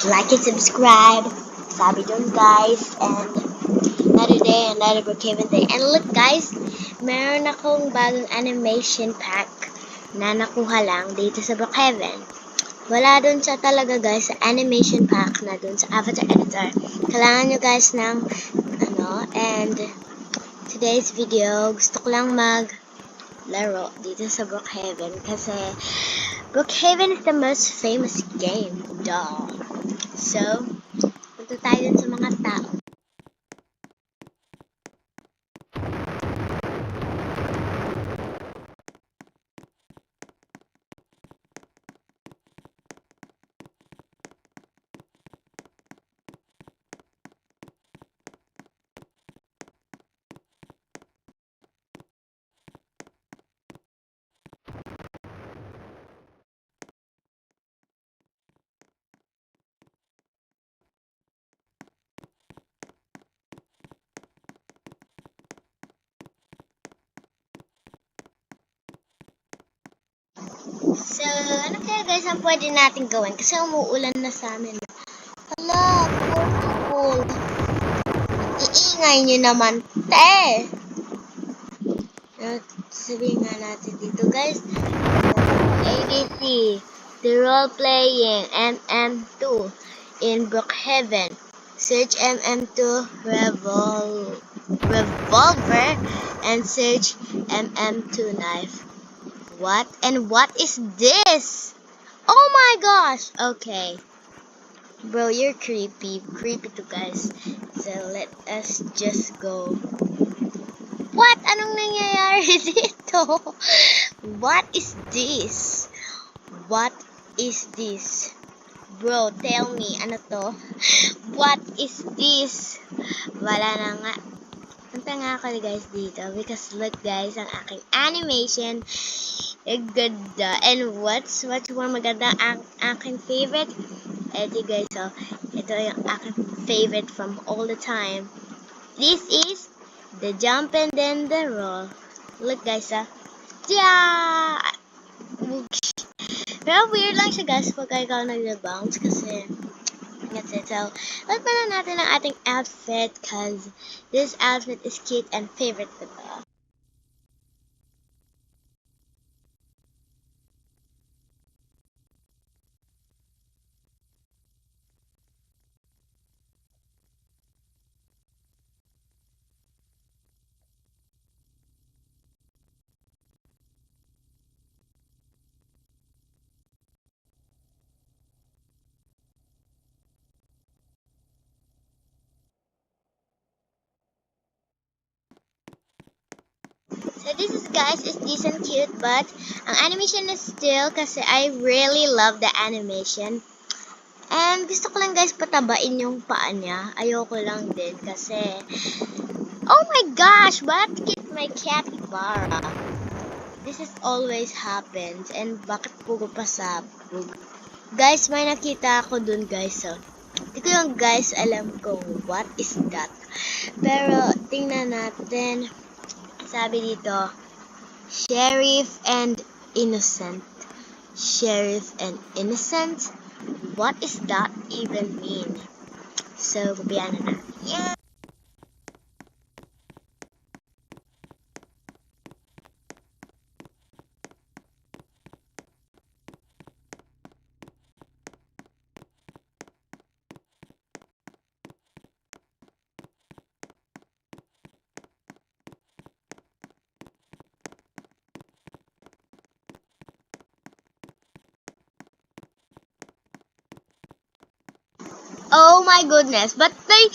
like and subscribe. Sabi dun guys. And another day, another Brookhaven day. And look guys, meron akong bagong animation pack na nakuha lang dito sa Brookhaven. Wala dun sa talaga guys sa animation pack na dun sa avatar editor. Kailangan nyo guys ng and today's video, gusto ko lang maglaro dito sa Brookhaven kasi Brookhaven is the most famous game, duh. So, punta tayo dun sa mga tao. So, ano kaya guys ang pwede natin gawin? Kasi umuulan na sa amin. Hala, poor people. Iingay nyo naman, te! Sabihin nga natin dito guys. ABC, the role-playing MM2 in Brookhaven. Search MM2 revolver and search MM2 knife. What? And what is this? Oh my gosh! Okay. Bro, you're creepy. Creepy too, guys. So, let us just go. What? Anong nangyayari dito? What is this? What is this? Bro, tell me, ano to? What is this? Wala na nga. Punta nga ako guys dito because look guys, ang aking animation. Ganda. And what's more maganda ang aking favorite? Ito guys, so ito yung aking favorite from all the time. This is the jump and then the roll. Look guys, yeah! Pero weird lang siya guys pag ikaw nag-bounce kasi that's it. So, let's put on natin ang ating outfit because this outfit is cute and favorite ko to. So this is guys is decent cute but ang animation is still kasi I really love the animation. And gusto ko lang guys patabain yung paa niya. Ayoko lang din kasi oh my gosh, bakit my capybara? This is always happens and bakit pugo pa sa bug? Guys, may nakita ako dun guys. So, hindi ko yung guys alam kung what is that. Pero tingnan natin. Sabi dito, Sheriff and Innocent. Sheriff and Innocent? What is that even mean? So, kopiyan na natin. Yeah. Oh my goodness, but may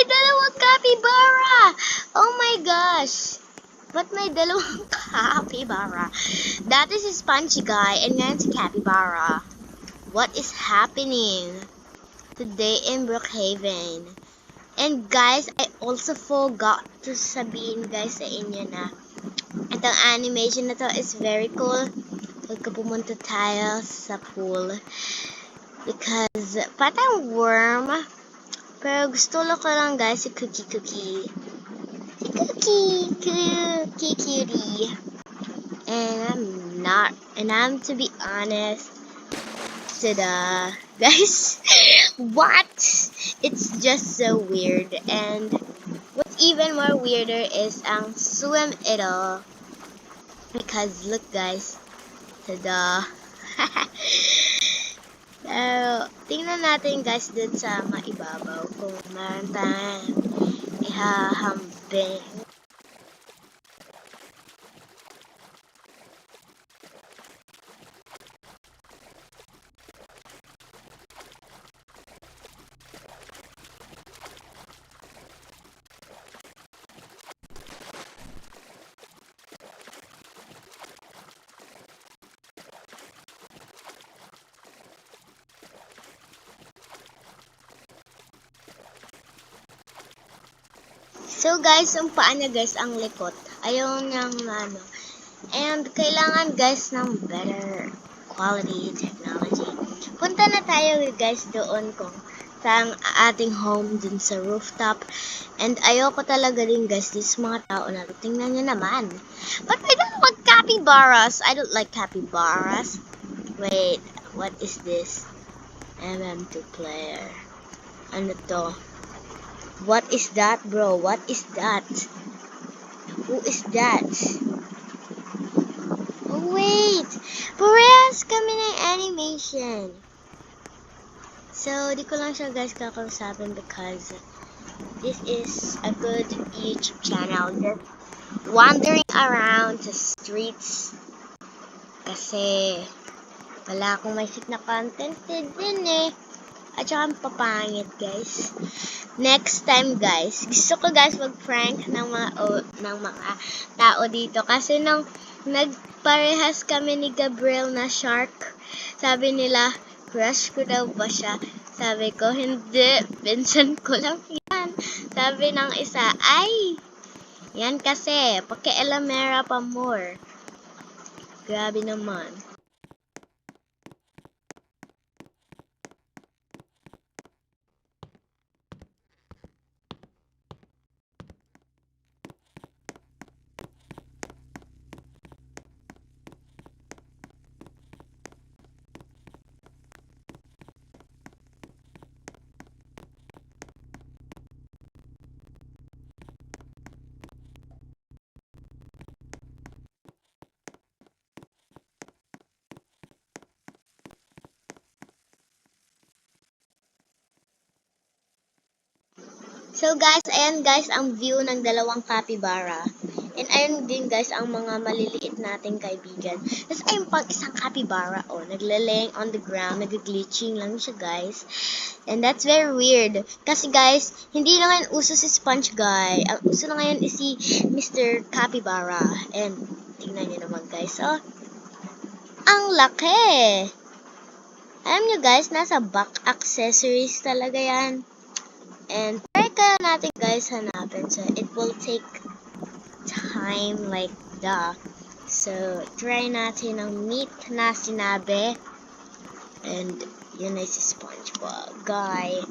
dalawang capybara! Oh my gosh! But may dalawang capybara. That is a spongy guy and that's a capybara. What is happening today in Brookhaven? And guys, I also forgot to sabihin guys sa inyo na itong animation na to is very cool. Pagka pumunta tayo sa pool. Because, patang worm. Pero gusto ko lang guys si Cookie. Cookie Cutie. And I'm to be honest, guys, What? It's just so weird. And what's even more weirder is ang swim ito. Because look guys. Tada. Pero, tingnan natin guys dun sa maibabaw kung meron tayong ihahambing. So guys, yung paa niya guys, ang likot. Ayaw niyang ano. And kailangan guys ng better quality technology. Punta na tayo guys doon kung saan ating home dun sa rooftop. And ayoko talaga din guys, this mga tao na tingnan niyo naman. But I don't want capybaras. I don't like capybaras. Wait, what is this? MM2 player. Ano to? What is that, bro? What is that? Who is that? Oh, wait! Parehas kami ng animation. So, di ko lang siya guys kakausapin because this is a good YouTube channel. Just wandering around the streets. Kasi wala akong maisip na content din eh. At saka ang papangit guys. Next time guys, gusto ko guys mag-prank ng mga tao dito kasi nung nagparehas kami ni Gabriel na shark, sabi nila crush ko daw ba siya? Sabi ko hindi, pinsan ko lang yan. Sabi ng isa, ay yan kasi paki-elamera pa more. Grabe naman. So guys, ayan guys ang view ng dalawang capybara. And ayun din guys ang mga maliliit nating kaibigan. Tapos ayun pang isang capybara naglalaying on the ground, nag-glitching lang siya guys. And that's very weird. Kasi guys, hindi na ngayon uso si Sponge Guy. Ang uso na ngayon is si Mr. Capybara. And tingnan niyo naman guys, ang laki! Alam niyo guys, nasa back accessories talaga yan. And try kaya natin guys hanapin. So, it will take time like that. So, try natin ang meat na sinabi. And, yun ay si SpongeBob guy.